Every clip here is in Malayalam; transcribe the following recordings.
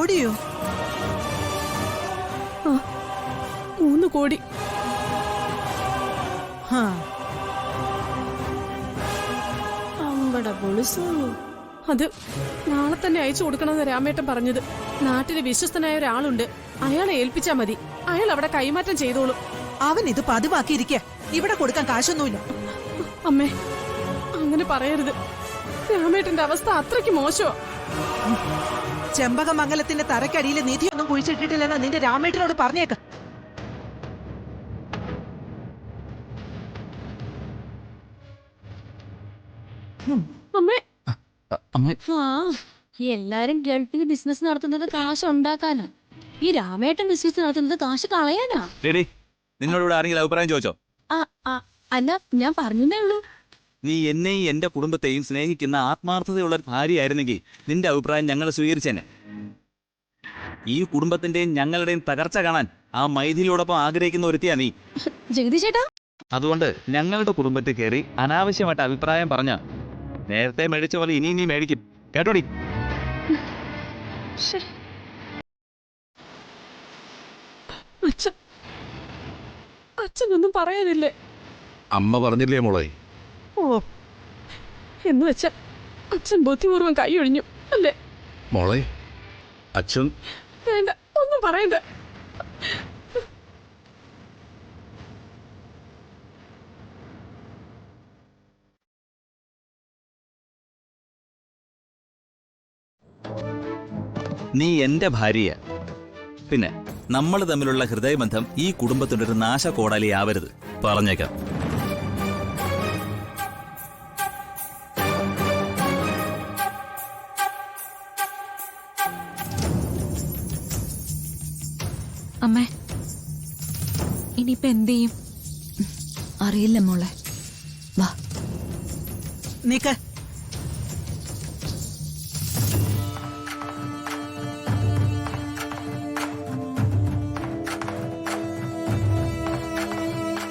കോടിയോ? 3 കോടി. അത് നാളെ തന്നെ അയച്ചു കൊടുക്കണമെന്ന് രാമേട്ടൻ പറഞ്ഞത്. നാട്ടില് വിശ്വസ്തനായ ഒരാളുണ്ട്, അയാളെ ഏൽപ്പിച്ചാ മതി. അയാൾ അവിടെ കൈമാറ്റം ചെയ്തോളും. അവൻ ഇത് പതിവാക്കിയിരിക്ക. ഇവിടെ കൊടുക്കാൻ കാശൊന്നുമില്ല. അമ്മേ, അങ്ങനെ പറയരുത്. രാമേട്ടന്റെ അവസ്ഥ അത്രയ്ക്ക് മോശമാ. ചെമ്പകമംഗലത്തിന്റെ തറക്കടിയിൽ നിധിയൊന്നും കുഴിച്ചിട്ടിട്ടില്ലെന്ന് നിന്റെ രാമേട്ടനോട് പറഞ്ഞേക്ക. എല്ലാരും ഗൾഫിൽ ബിസിനസ് നടത്തുന്നത് കാശ് ഉണ്ടാക്കാനാ. ഈ രാമേട്ടൻ ബിസിനസ് നടത്തുന്നത് കാശ് കളയാനാ. നിന്നോട് ആരെങ്കിലും അഭിപ്രായം ചോദിച്ചോ? അല്ല, ഞാൻ പറഞ്ഞേ ഉള്ളൂ. നീ എന്നെയും എന്റെ കുടുംബത്തെയും സ്നേഹിക്കുന്ന ആത്മാർത്ഥതയുള്ള ഭാര്യയായിരുന്നെങ്കിൽ നിന്റെ അഭിപ്രായം ഞങ്ങൾ സ്വീകരിച്ചേനെ. ഈ കുടുംബത്തിന്റെയും ഞങ്ങളുടെയും തകർച്ച കാണാൻ ആ മൈഥിലിയോടൊപ്പം ആഗ്രഹിക്കുന്ന ഒരുത്തിയാ നീ. ജഗദീഷ് ചേട്ടാ, അതുകൊണ്ട് ഞങ്ങളുടെ കുടുംബത്തിൽ കയറി അനാവശ്യമായിട്ട് അഭിപ്രായം പറഞ്ഞ നേരത്തെ മേടിച്ച പോലെ ഇനി മേടിക്കും, കേട്ടോടി. അച്ഛനൊന്നും പറയാനില്ലേ? അമ്മ പറഞ്ഞില്ലേ മോളെ? ഓ, എന്ന് വെച്ച അച്ഛൻ ബുദ്ധിപൂർവ്വം കൈ ഒഴിഞ്ഞു അല്ലേ മോളെ? അച്ഛൻ വേണ്ട, ഒന്നും പറയണ്ട. നീ എന്റെ ഭാര്യയാ. പിന്നെ നമ്മൾ തമ്മിലുള്ള ഹൃദയബന്ധം ഈ കുടുംബത്തിന്റെ ഒരു നാശകോടാലി ആവരുത്, പറഞ്ഞേക്കാം. അമ്മേ, ഇനിയിപ്പോ എന്ത് ചെയ്യും? അറിയില്ല മോളെ. വാ നീക്ക്.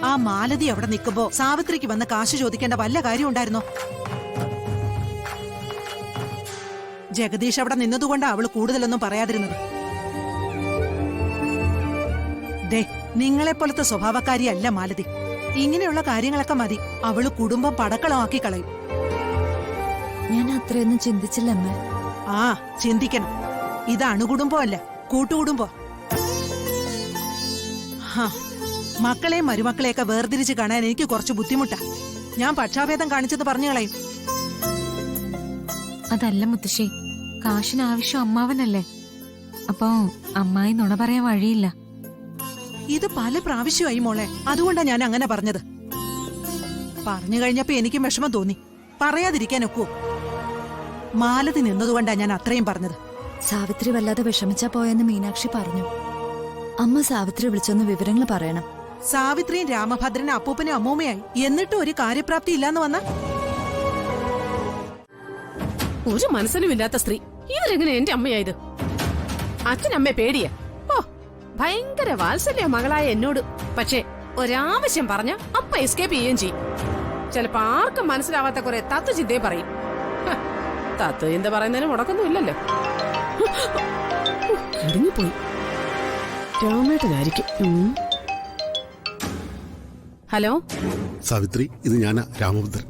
ആ മാലതി അവിടെ നിൽക്കുമ്പോ സാവിത്രിക്ക് വന്ന് കാശ് ചോദിക്കേണ്ട വല്ല കാര്യം ഉണ്ടായിരുന്നോ? ജഗദീഷ് അവിടെ നിന്നതുകൊണ്ടാ അവള് കൂടുതലൊന്നും പറയാതിരുന്നത്. ദേ, നിങ്ങളെപ്പോലത്തെ സ്വഭാവക്കാരിയല്ല മാലതി. ഇങ്ങനെയുള്ള കാര്യങ്ങളൊക്കെ മതി അവള് കുടുംബം പടക്കളമാക്കി കളയും. ഞാൻ അത്രയൊന്നും ചിന്തിച്ചില്ല അമ്മ. ആ, ചിന്തിക്കണം. ഇത് അണുകുടുംബമല്ല, കൂട്ടുകുടുംബോ. മക്കളെയും മരുമക്കളെയൊക്കെ വേർതിരിച്ച് കാണാൻ എനിക്ക് കുറച്ച് ബുദ്ധിമുട്ടാ. ഞാൻ പക്ഷാഭേദം കാണിച്ചത് പറഞ്ഞു കളയും. അതല്ല മുത്തശ്ശി, കാശിന് ആവശ്യം അമ്മാവനല്ലേ. അപ്പൊ അമ്മായി നുണ പറയാൻ വഴിയില്ല. ഇത് പല പ്രാവശ്യമായി മോളെ, അതുകൊണ്ടാ ഞാൻ അങ്ങനെ പറഞ്ഞത്. പറഞ്ഞു കഴിഞ്ഞപ്പോ എനിക്കും വിഷമം തോന്നി. പറയാതിരിക്കാൻ ഒക്കുവോ? മാലതി നിന്നതുകൊണ്ടാ ഞാൻ അത്രയും പറഞ്ഞത്. സാവിത്രി വല്ലാതെ വിഷമിച്ചാ പോയെന്ന് മീനാക്ഷി പറഞ്ഞു. അമ്മ സാവിത്രി വിളിച്ചൊന്ന് വിവരങ്ങൾ പറയണം. സാവിത്രിയും രാമഭദ്രനും അപ്പൂപ്പനും അമ്മൂമ്മയായി, എന്നിട്ടും ഒരു കാര്യപ്രാപ്തി ഇല്ലാന്ന് വന്ന ഒരു മനസ്സിലുമില്ലാത്ത സ്ത്രീ ഇവരെങ്ങനെ എന്റെ അമ്മയായത്? അച്ഛനമ്മയെ പേടിയാ. ഓ, ഭയങ്കര വാത്സല്യ മകളായ എന്നോട്. പക്ഷേ ഒരാവശ്യം പറഞ്ഞ അപ്പ എസ്കേപ്പ് ചെയ്യുകയും ചെയ്യും. ചിലപ്പോ ആർക്കും മനസ്സിലാവാത്ത കുറെ തത്വചിന്തയെ പറയും. തത്വചിന്ത പറയുന്നതിന് മുടക്കൊന്നും ഇല്ലല്ലോ. ഇടിഞ്ഞുപോയി. രാമേട്ടനായിരിക്കും. ഹലോ സാവിത്രി, ഇത് ഞാനാ, രാമഭദ്രൻ.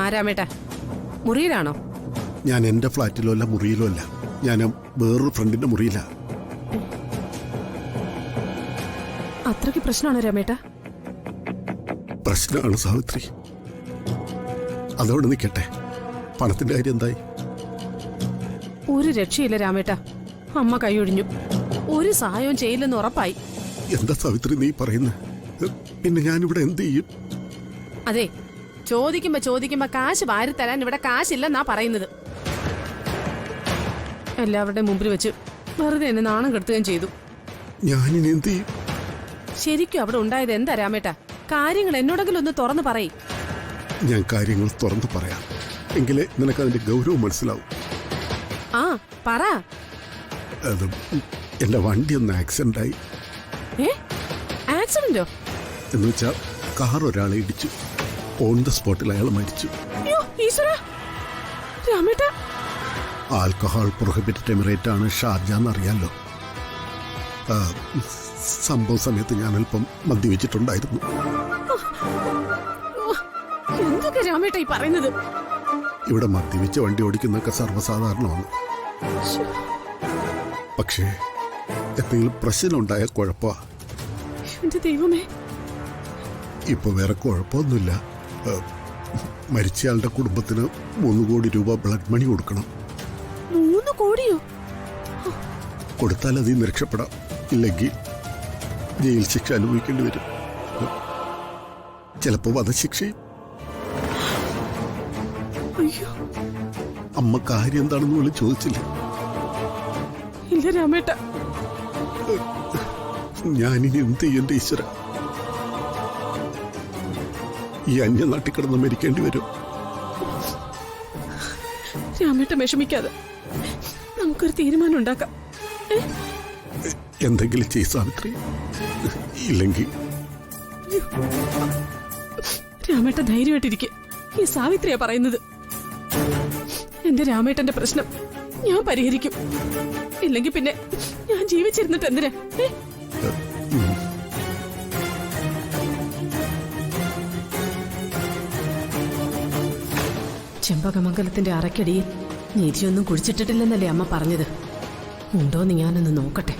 ആ രാമേട്ട, മുറിയിലാണോ? ഞാൻ എന്റെ ഫ്ലാറ്റിലോ അല്ല, മുറിയിലോ അല്ല. ഞാൻ വേറൊരു ഫ്രണ്ടിന്റെ മുറിയിലാ. അത്രയ്ക്ക് പ്രശ്നമാണോ രാമേട്ട? പ്രശ്നമാണ് സാവിത്രി. അതോടെ നിൽക്കട്ടെ, പണത്തിന്റെ കാര്യം എന്തായി? ഒരു രക്ഷയില്ല രാമേട്ട. അമ്മ കൈയൊഴിഞ്ഞു. ഒരു സഹായവും ചെയ്യില്ലെന്ന് ഉറപ്പായി. എന്താ സാവിത്രി നീ പറയുന്നത്? പിന്നെ ഞാനിവിടെ എന്ത് ചെയ്യും? അതെ, ചോദിക്കുമ്പോ കാശ് വാരിത്തരാൻ ഇവിടെ കാശില്ലെന്നാ പറയുന്നത്. എല്ലാവരുടെ മുമ്പിൽ വെച്ച് വെറുതെ എന്നെ നാണം കെടുത്തുകയും ചെയ്തു. ഞാനിനി എന്ത് ചെയ്യും? ശരിക്കും അവിടെ ഉണ്ടായത് എന്താ രാമേട്ട? കാര്യങ്ങൾ എന്നോടെങ്കിലും ഒന്ന് തുറന്നു പറയും. ഞാൻ കാര്യങ്ങൾ തുറന്നു പറയാം, എങ്കിലേ നിനക്ക് അതിന്റെ ഗൗരവം മനസ്സിലാവും. ആ, പറ. അത് എന്റെ വണ്ടി ഒന്ന് ആക്സിഡന്റ് ആയി. ആക്സിഡന്റോ? എന്ന് വെച്ചാൽ കാർ ഒരാളെ ഇടിച്ചു. ഓൺ ദ സ്പോട്ടിൽ അയാൾ മരിച്ചു. രാമേട്ട, ആൽക്കഹോൾ പ്രൊഹിബിറ്റഡ് എമിറേറ്റ് ആണ് ഷാർജ എന്നറിയാലോ. സംഭവ സമയത്ത് ഞാൻ അല്പം മദ്യവെച്ചിട്ടുണ്ടായിരുന്നു. എന്തൊക്കെ രാമേട്ട ഈ പറയുന്നത്? ഇവിടെ മദ്യവെച്ച് വണ്ടി ഓടിക്കുന്നതൊക്കെ സർവ്വസാധാരണമാണ്. പക്ഷേ എന്തെങ്കിലും പ്രശ്നമുണ്ടായ കുഴപ്പമാ. എന്റെ ദൈവമേ, ഇപ്പൊ വേറെ കുഴപ്പമൊന്നുമില്ല. മരിച്ചയാളുടെ കുടുംബത്തിന് 3 കോടി രൂപ ബ്ലഡ് മണി കൊടുക്കണം. 3 കോടിയോ? കൊടുത്താൽ അതിൽ നിന്ന് രക്ഷപ്പെടാം, ഇല്ലെങ്കിൽ ജയിൽ ശിക്ഷ അനുഭവിക്കേണ്ടി വരും. ചിലപ്പോ വധശിക്ഷയും. അയ്യോ, അമ്മ കാര്യം എന്താണെന്ന് പോലും ചോദിച്ചില്ല. ഇല്ല രാമേട്ട. ഞാനിനി എന്ത് ചെയ്യണ്ട ഈശ്വര? ഈ അന്യനാട്ടിൽ കിടന്ന് മരിക്കേണ്ടി വരും. രാമേട്ട വിഷമിക്കാതെ നമുക്കൊരു തീരുമാനം ഉണ്ടാക്കാം. എന്തെങ്കിലും ചെയ് സാവിത്രി, ഇല്ലെങ്കിൽ രാമേട്ട ധൈര്യമായിട്ടിരിക്കെ. ഈ സാവിത്രിയാ പറയുന്നത്. എന്റെ രാമേട്ടന്റെ പ്രശ്നം ഞാൻ പരിഹരിക്കും. ഇല്ലെങ്കിൽ പിന്നെ ഞാൻ ജീവിച്ചിരുന്നിട്ട് എന്തിനാ? ചെമ്പകമംഗലത്തിന്റെ അറക്കടിയിൽ നിധിയൊന്നും കുഴിച്ചിട്ടിട്ടില്ലെന്നല്ലേ അമ്മ പറഞ്ഞത്? ഉണ്ടോന്ന് ഞാനൊന്ന് നോക്കട്ടെ.